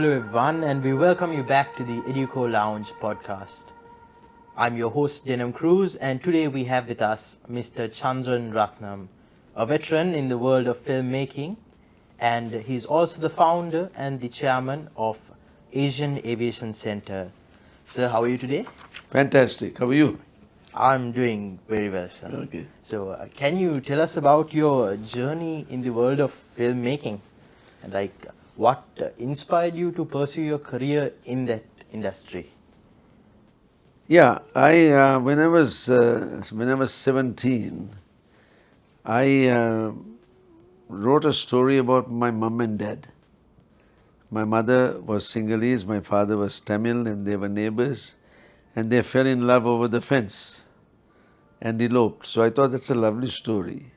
Hello everyone, and we welcome you back to the Educo Lounge podcast. I'm your host Denham Cruz, and today we have with us Mr. Chandran Rutnam, a veteran in the world of filmmaking, and he's also the founder and the chairman of Asian Aviation Center. Sir, how are you today? Fantastic. How are you? I'm doing very well, sir. Okay. So, can you tell us about your journey in the world of filmmaking, and what inspired you to pursue your career in that industry? Yeah, I when I was 17, I wrote a story about my mum and dad. My mother was Sinhalese, my father was Tamil, and they were neighbors, and they fell in love over the fence and eloped. So I thought that's a lovely story.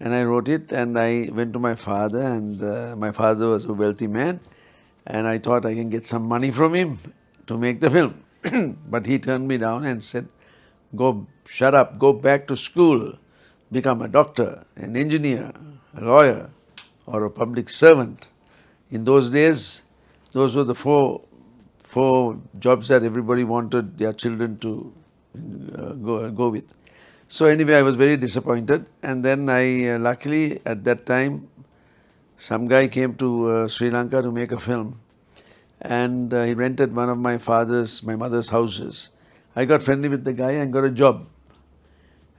And I wrote it, and I went to my father, and my father was a wealthy man, and I thought I can get some money from him to make the film. But he turned me down and said, "Go, shut up, go back to school, become a doctor, an engineer, a lawyer, or a public servant." In those days, those were the four jobs that everybody wanted their children to go with. So anyway, I was very disappointed, and then I luckily at that time some guy came to Sri Lanka to make a film, and he rented one of my mother's houses. I got friendly with the guy and got a job,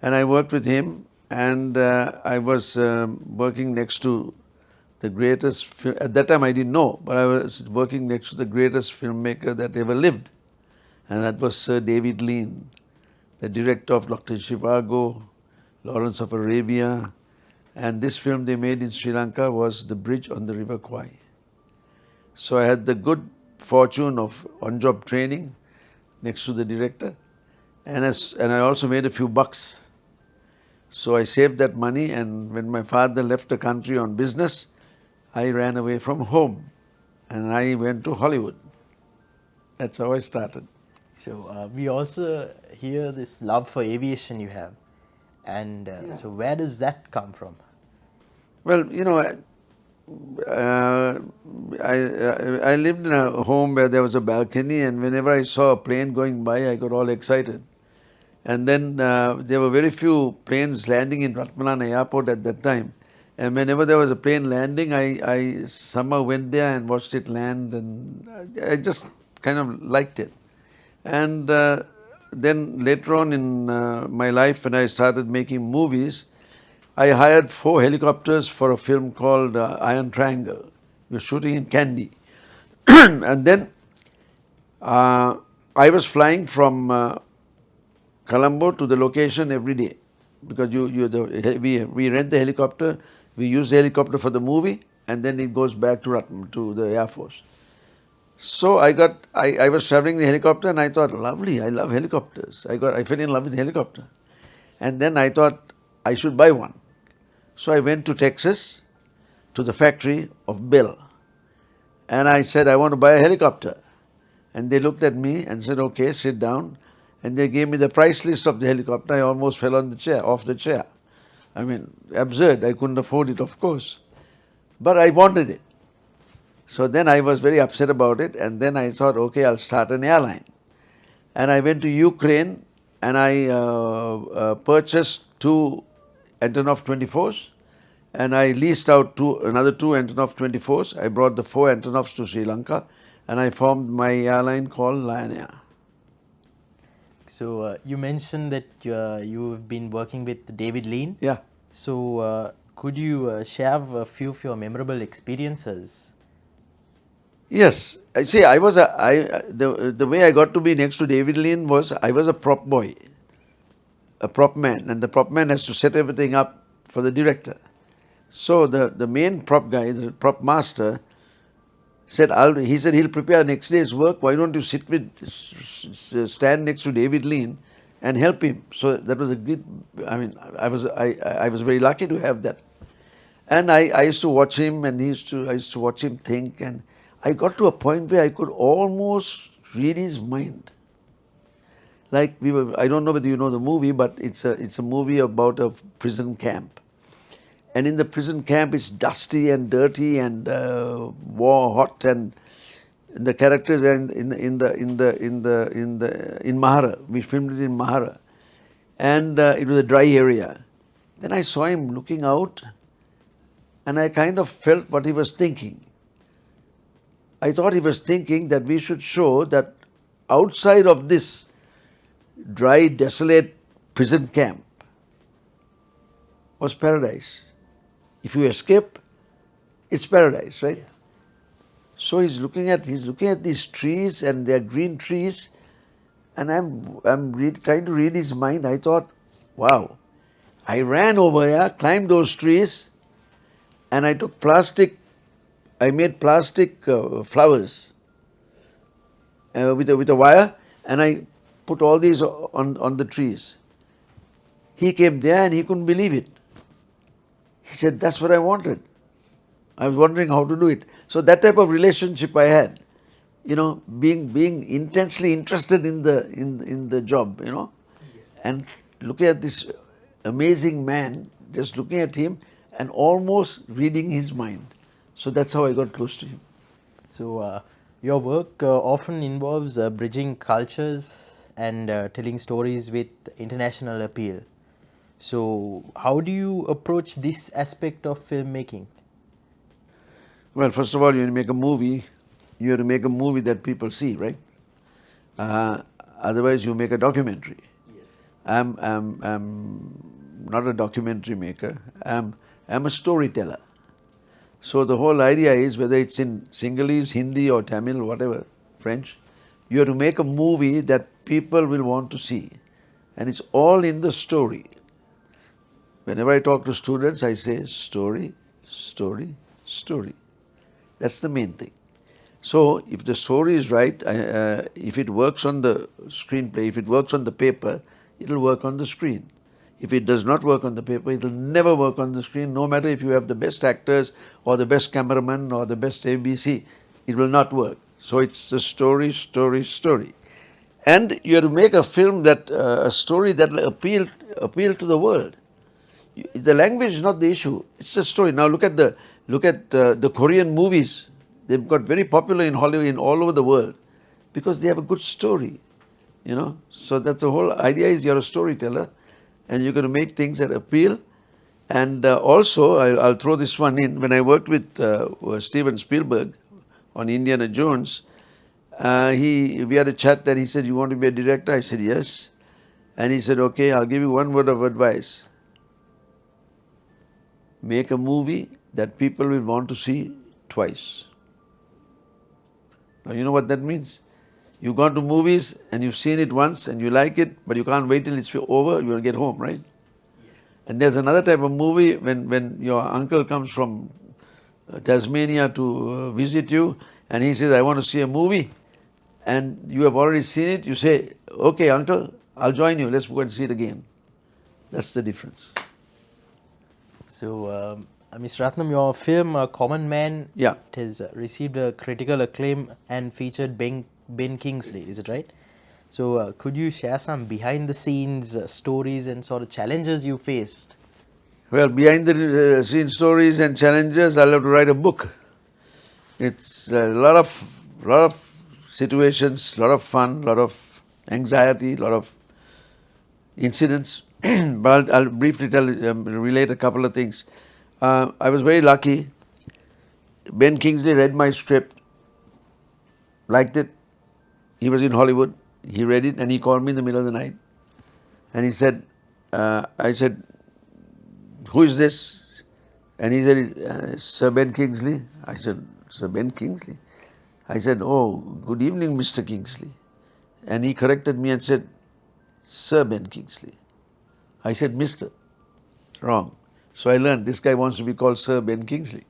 and I worked with him, and I was working next to the greatest, at that time I didn't know, but I was working next to the greatest filmmaker that ever lived, and that was Sir David Lean, the director of Dr. Zhivago, Lawrence of Arabia, and this film they made in Sri Lanka was The Bridge on the River Kwai. So I had the good fortune of on-job training next to the director, and I also made a few bucks. So I saved that money, and when my father left the country on business, I ran away from home, and I went to Hollywood. That's how I started. So we also hear this love for aviation you have, and so where does that come from? Well, you know, I lived in a home where there was a balcony, and whenever I saw a plane going by, I got all excited. And then there were very few planes landing in Ratmalana Airport at that time. And whenever there was a plane landing, I somehow went there and watched it land, and I just kind of liked it. And then later on in my life, when I started making movies, I hired 4 helicopters for a film called Iron Triangle. We were shooting in Kandy. And then I was flying from Colombo to the location every day, because we rent the helicopter, we use the helicopter for the movie, and then it goes back to Rutnam, to the Air Force. So I was traveling the helicopter, and I thought, lovely, I love helicopters. I fell in love with the helicopter. And then I thought I should buy one. So I went to Texas, to the factory of Bell, and I said, I want to buy a helicopter. And they looked at me and said, okay, sit down. And they gave me the price list of the helicopter. I almost fell off the chair. I mean, absurd. I couldn't afford it, of course. But I wanted it. So then I was very upset about it, and then I thought, okay, I'll start an airline. And I went to Ukraine, and I purchased 2 Antonov 24s, and I leased out another 2 Antonov 24s. I brought the 4 Antonovs to Sri Lanka, and I formed my airline called Lion Air. So you mentioned that you've been working with David Lean. Yeah. So could you share a few of your memorable experiences? Yes, I see. The way I got to be next to David Lean was I was a prop boy, a prop man, and the prop man has to set everything up for the director. So the main prop guy, the prop master, said he'll prepare next day's work. Why don't you stand next to David Lean and help him? So that was a good. I mean, I was very lucky to have that. And I used to watch him, and I used to watch him think, and I got to a point where I could almost read his mind. Like I don't know whether you know the movie, but it's a movie about a prison camp. And in the prison camp, it's dusty and dirty and hot, and The characters are in Mahara. We filmed it in Mahara, and it was a dry area. Then I saw him looking out, and I kind of felt what he was thinking. I thought he was thinking that we should show that outside of this dry, desolate prison camp was paradise. If you escape, it's paradise, right? Yeah. So he's looking at these trees, and they're green trees, and I'm trying to read his mind. I thought, wow. I ran over here, climbed those trees, and I took plastic. I made plastic flowers with a wire, and I put all these on the trees. He came there and he couldn't believe it. He said, "That's what I wanted. I was wondering how to do it." So that type of relationship I had, being intensely interested in the job, and looking at this amazing man, just looking at him and almost reading his mind. So that's how I got close to him. So your work often involves bridging cultures and telling stories with international appeal. So how do you approach this aspect of filmmaking? Well, first of all, you make a movie. You have to make a movie that people see, right? Otherwise, you make a documentary. Yes. I'm not a documentary maker. I'm a storyteller. So the whole idea is, whether it's in Sinhalese, Hindi or Tamil, whatever, French, you have to make a movie that people will want to see. And it's all in the story. Whenever I talk to students, I say story, story, story. That's the main thing. So if the story is right, if it works on the screenplay, if it works on the paper, it'll work on the screen. If it does not work on the paper, it will never work on the screen, no matter if you have the best actors or the best cameraman or the best ABC, it will not work. So it's the story, story, story. And you have to make a film a story that will appeal to the world. The language is not the issue, it's the story. Now look at the Korean movies. They've got very popular in Hollywood, in all over the world, because they have a good story, So that's the whole idea, is you're a storyteller, and you're going to make things that appeal. And also, I'll throw this one in. When I worked with Steven Spielberg on Indiana Jones, we had a chat, and he said, "You want to be a director?" I said, "Yes." And he said, "Okay, I'll give you one word of advice. Make a movie that people will want to see twice." Now, you know what that means? You've gone to movies and you've seen it once and you like it, but you can't wait till it's over, you will get home, right? Yeah. And there's another type of movie when your uncle comes from Tasmania to visit you, and he says, "I want to see a movie," and you have already seen it, you say, "Okay, uncle, I'll join you, let's go and see it again." That's the difference. So, Mr. Rutnam, your film Common Man, yeah, it has received a critical acclaim and featured Ben Kingsley, is it right? So could you share some behind the scenes stories and sort of challenges you faced? Well, behind the scenes stories and challenges, I'll have to write a book. It's a lot of situations, a lot of fun, a lot of anxiety, a lot of incidents. But I'll briefly relate a couple of things. I was very lucky. Ben Kingsley read my script, liked it. He was in Hollywood. He read it and he called me in the middle of the night. And he said, I said, "Who is this?" And he said, "Sir Ben Kingsley." I said, "Sir Ben Kingsley?" I said, "Oh, good evening, Mr. Kingsley." And he corrected me and said, "Sir Ben Kingsley." I said, "Mr." Wrong. So I learned this guy wants to be called Sir Ben Kingsley.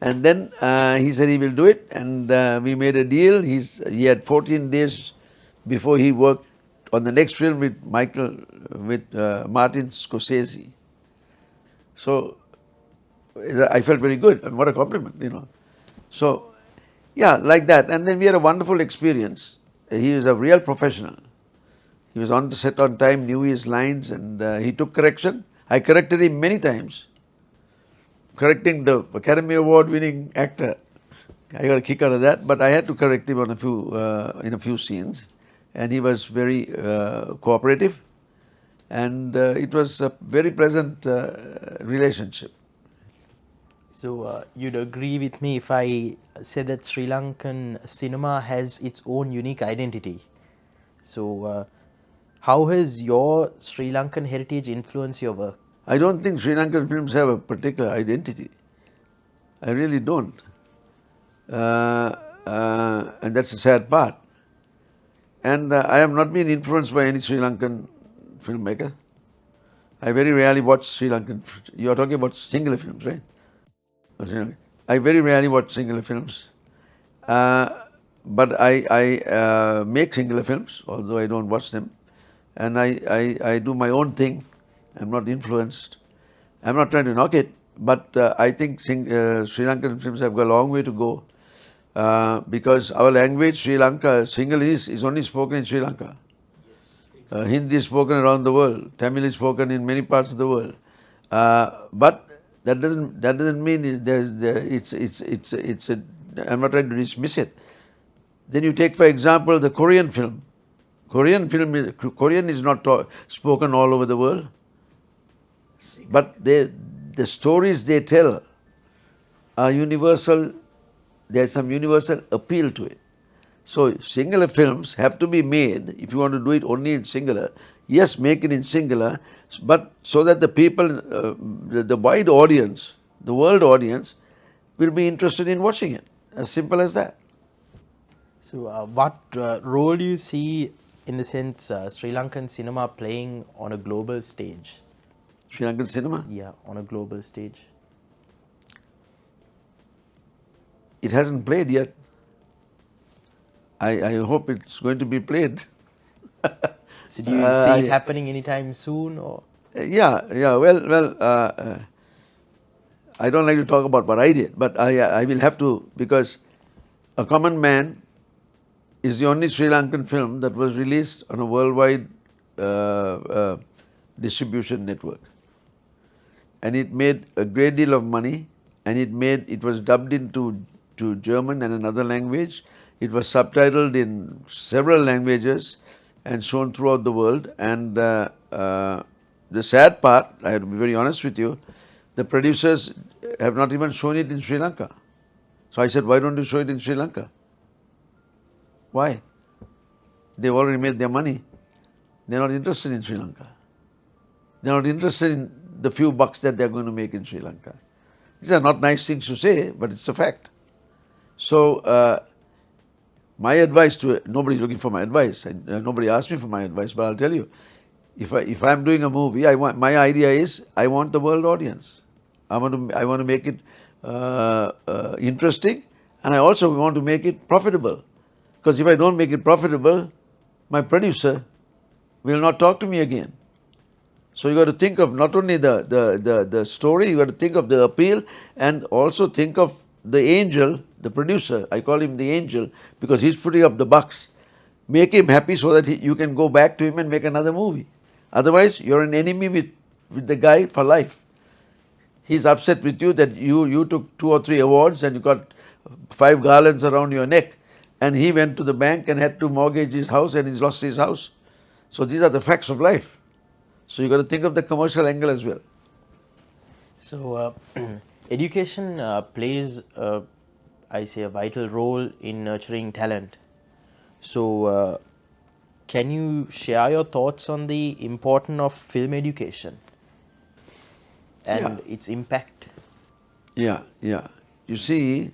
And then he said he will do it, and we made a deal. He had 14 days before he worked on the next film with Martin Scorsese. So I felt very good, and what a compliment, So yeah, like that. And then we had a wonderful experience. He was a real professional. He was on the set on time, knew his lines, and he took correction. I corrected him many times. Correcting the Academy Award winning actor. I got a kick out of that, but I had to correct him on in a few scenes, and he was very cooperative, and it was a very pleasant relationship. So you'd agree with me if I say that Sri Lankan cinema has its own unique identity. So how has your Sri Lankan heritage influenced your work? I don't think Sri Lankan films have a particular identity. I really don't. And that's the sad part. And I have not been influenced by any Sri Lankan filmmaker. I very rarely watch Sri Lankan. You are talking about singular films, right? I very rarely watch singular films. But I make singular films, although I don't watch them. And I do my own thing. I'm not influenced. I'm not trying to knock it, but I think Sri Lankan films have got a long way to go because our language, Sri Lanka, Sinhalese, is only spoken in Sri Lanka. Yes, exactly. Hindi is spoken around the world. Tamil is spoken in many parts of the world. But that doesn't mean I'm not trying to dismiss it. Then you take, for example, the Korean film. Korean is not spoken all over the world, but the stories they tell are universal. There's some universal appeal to it. So singular films have to be made, if you want to do it only in singular, yes, make it in singular, but so that the people, the wide audience, the world audience, will be interested in watching it. As simple as that. So what role do you see, in the sense, Sri Lankan cinema playing on a global stage? Sri Lankan cinema? Yeah, on a global stage. It hasn't played yet. I hope it's going to be played. So do you see it happening anytime soon, or? Yeah. Well. I don't like to talk about what I did, but I will have to, because A Common Man is the only Sri Lankan film that was released on a worldwide distribution network, and it made a great deal of money, and it was dubbed into German and another language. It was subtitled in several languages and shown throughout the world. And the sad part, I have to be very honest with you, the producers have not even shown it in Sri Lanka. So I said, why don't you show it in Sri Lanka? Why? They've already made their money. They're not interested in Sri Lanka. They're not interested in the few bucks that they're going to make in Sri Lanka. These are not nice things to say, but it's a fact. So my advice to, nobody's looking for my advice, and nobody asked me for my advice, but I'll tell you, if I'm doing a movie, my idea is I want the world audience. I want to make it interesting, and I also want to make it profitable. Because if I don't make it profitable, my producer will not talk to me again. So you got to think of not only the story, you got to think of the appeal, and also think of the angel, the producer. I call him the angel because he's putting up the bucks. Make him happy so that you can go back to him and make another movie. Otherwise, you're an enemy with the guy for life. He's upset with you that you took 2 or 3 awards and you got 5 garlands around your neck, and he went to the bank and had to mortgage his house and he's lost his house. So these are the facts of life. So you got to think of the commercial angle as well. So education plays, I say, a vital role in nurturing talent. So can you share your thoughts on the importance of film education and its impact? Yeah. You see,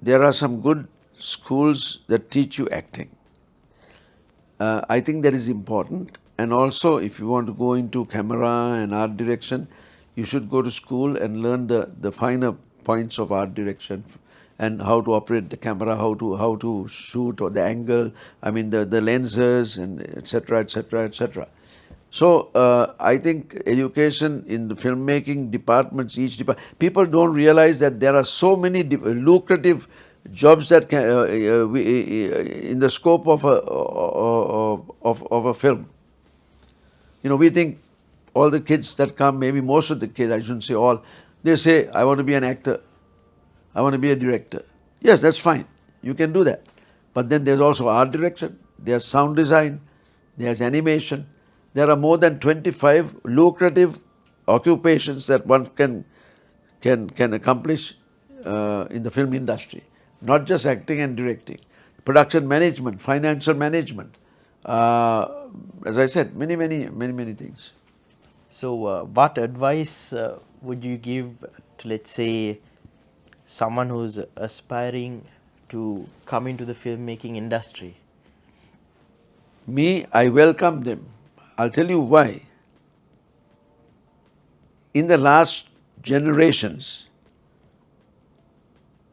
there are some good schools that teach you acting. I think that is important. And also, if you want to go into camera and art direction, you should go to school and learn the finer points of art direction and how to operate the camera, how to shoot, or the angle, I mean the lenses, and etc. So I think education in the filmmaking departments, people don't realize that there are so many lucrative jobs that can, in the scope of a film. You know, we think all the kids that come, maybe most of the kids, I shouldn't say all, They say, I want to be an actor. I want to be a director. Yes, that's fine. You can do that. But then there's also art direction, there's sound design, there's animation. There are more than 25 lucrative occupations that one can accomplish in the film industry. Not just acting and directing. Production management, financial management. As I said, many things. So, what advice would you give to, let's say, someone who's aspiring to come into the filmmaking industry? Me, I welcome them. I'll tell you why. In the last generations,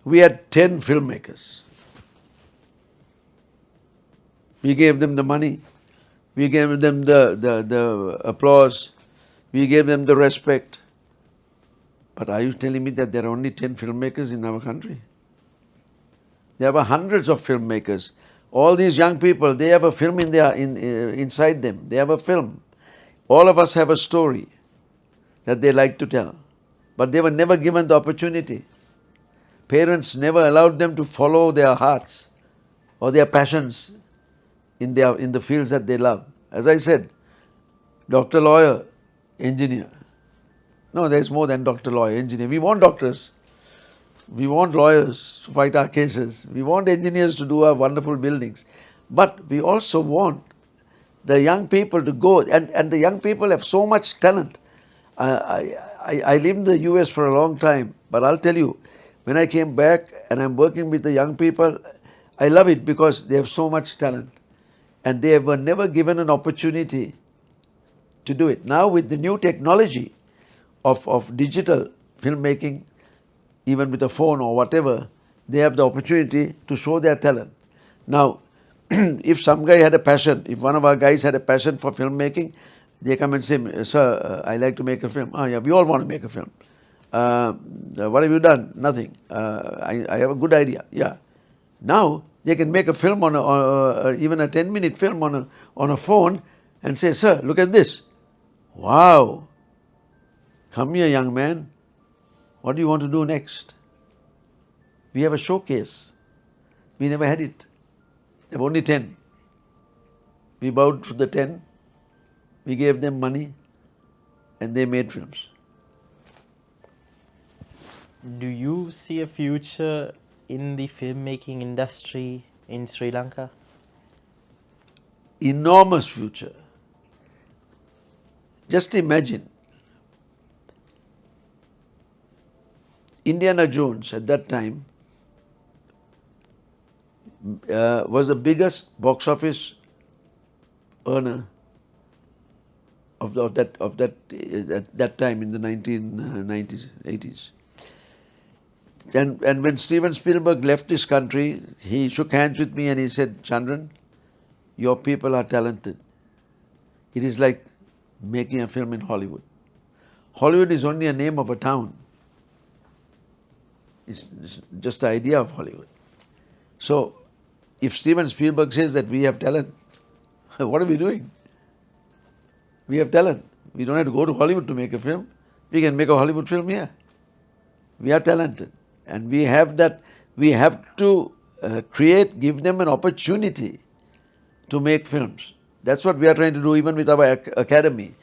we had 10 filmmakers. We gave them the money, we gave them the applause, we gave them the respect. But are you telling me that there are only 10 filmmakers in our country? There were hundreds of filmmakers. All these young people, they have a film inside them. They have a film. All of us have a story that they like to tell. But they were never given the opportunity. Parents never allowed them to follow their hearts or their passions in the fields that they love. As I said, doctor, lawyer, engineer. No, there's more than doctor, lawyer, engineer. We want doctors. We want lawyers to fight our cases. We want engineers to do our wonderful buildings. But we also want the young people to go, and the young people have so much talent. I lived in the US for a long time, but I'll tell you, when I came back and I'm working with the young people, I love it because they have so much talent. And they were never given an opportunity to do it. Now with the new technology of digital filmmaking, even with a phone or whatever, they have the opportunity to show their talent. Now, if some guy had a passion, if one of our guys had a passion for filmmaking, they come and say, sir, I like to make a film. Oh yeah, we all want to make a film. What have you done? Nothing. I have a good idea. Yeah. Now, they can make a film even a 10-minute film on a phone and say, sir, look at this. Wow. Come here, young man. What do you want to do next? We have a showcase. We never had it. There were only 10. We bowed to the 10. We gave them money and they made films. Do you see a future in the filmmaking industry in Sri Lanka? Enormous future. Just imagine, Indiana Jones at that time was the biggest box office earner of that time in the 1990s, 80s. And when Steven Spielberg left this country, he shook hands with me and he said, Chandran, your people are talented. It is like making a film in Hollywood. Hollywood is only a name of a town. It's just the idea of Hollywood. So, if Steven Spielberg says that we have talent, what are we doing? We have talent. We don't have to go to Hollywood to make a film. We can make a Hollywood film here. We are talented. And we have that, we have to give them an opportunity to make films. That's what we are trying to do even with our academy.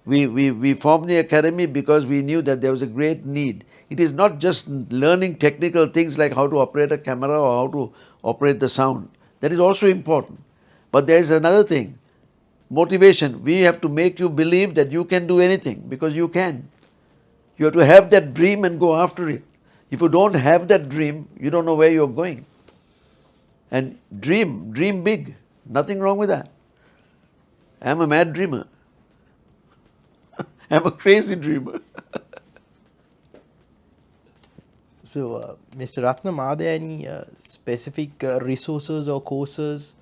We formed the academy because we knew that there was a great need. It is not just learning technical things like how to operate a camera or how to operate the sound. That is also important. But there is another thing, motivation. We have to make you believe that you can do anything because you can. You have to have that dream and go after it. If you don't have that dream, you don't know where you're going. And dream big. Nothing wrong with that. I'm a mad dreamer. I'm a crazy dreamer. So, Mr. Rutnam, are there any specific resources or courses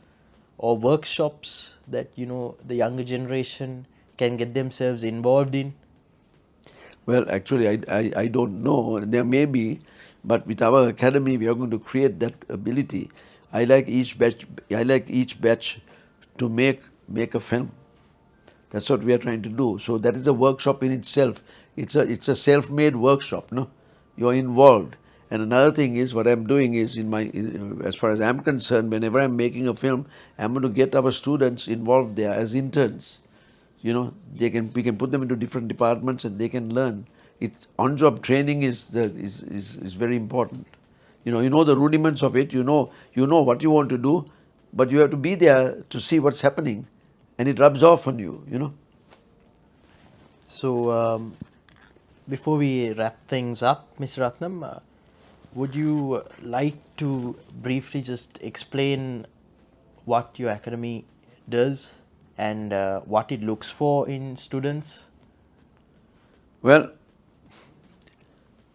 or workshops that, the younger generation can get themselves involved in? Well, actually, I don't know. There may be, but with our academy, we are going to create that ability. I like each batch to make a film. That's what we are trying to do. So that is a workshop in itself. It's a self-made workshop, no? You're involved. And another thing is, what I'm doing is, as far as I'm concerned, whenever I'm making a film, I'm going to get our students involved there as interns. You know, we can put them into different departments and they can learn. It's on-job training is very important. You know the rudiments of it. You know what you want to do, but you have to be there to see what's happening, and it rubs off on you. You know. So, before we wrap things up, Mr. Rutnam, would you like to briefly just explain what your academy does and what it looks for in students? Well,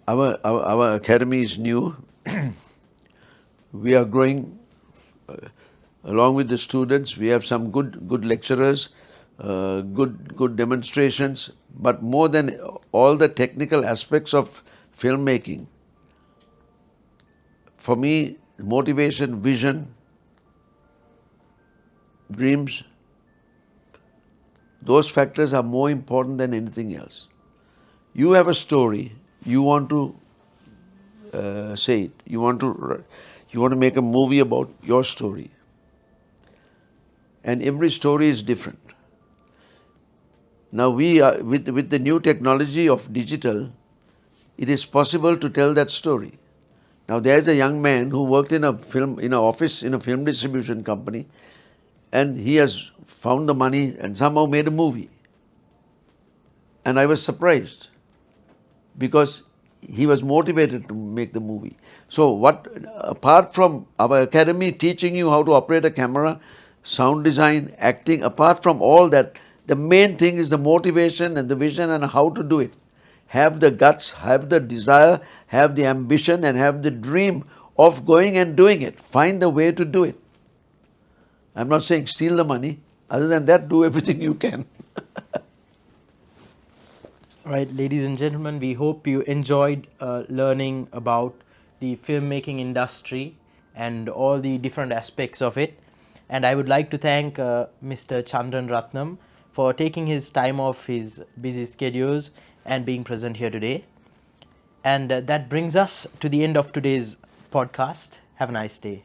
our academy is new. We are growing along with the students. We have some good lecturers, good demonstrations, but more than all the technical aspects of filmmaking, for me, motivation, vision, dreams, those factors are more important than anything else. You have a story, you want to say it, you want to make a movie about your story, and every story is different. Now we are with the new technology of digital, it is possible to tell that story. Now there is a young man who worked in a film distribution company, and he has found the money and somehow made a movie. And I was surprised because he was motivated to make the movie. So apart from our academy teaching you how to operate a camera, sound design, acting, apart from all that, the main thing is the motivation and the vision and how to do it. Have the guts, have the desire, have the ambition, and have the dream of going and doing it. Find a way to do it. I'm not saying steal the money. Other than that, do everything you can. All right, ladies and gentlemen, we hope you enjoyed learning about the filmmaking industry and all the different aspects of it. And I would like to thank Mr. Chandran Rutnam for taking his time off his busy schedules and being present here today. And that brings us to the end of today's podcast. Have a nice day.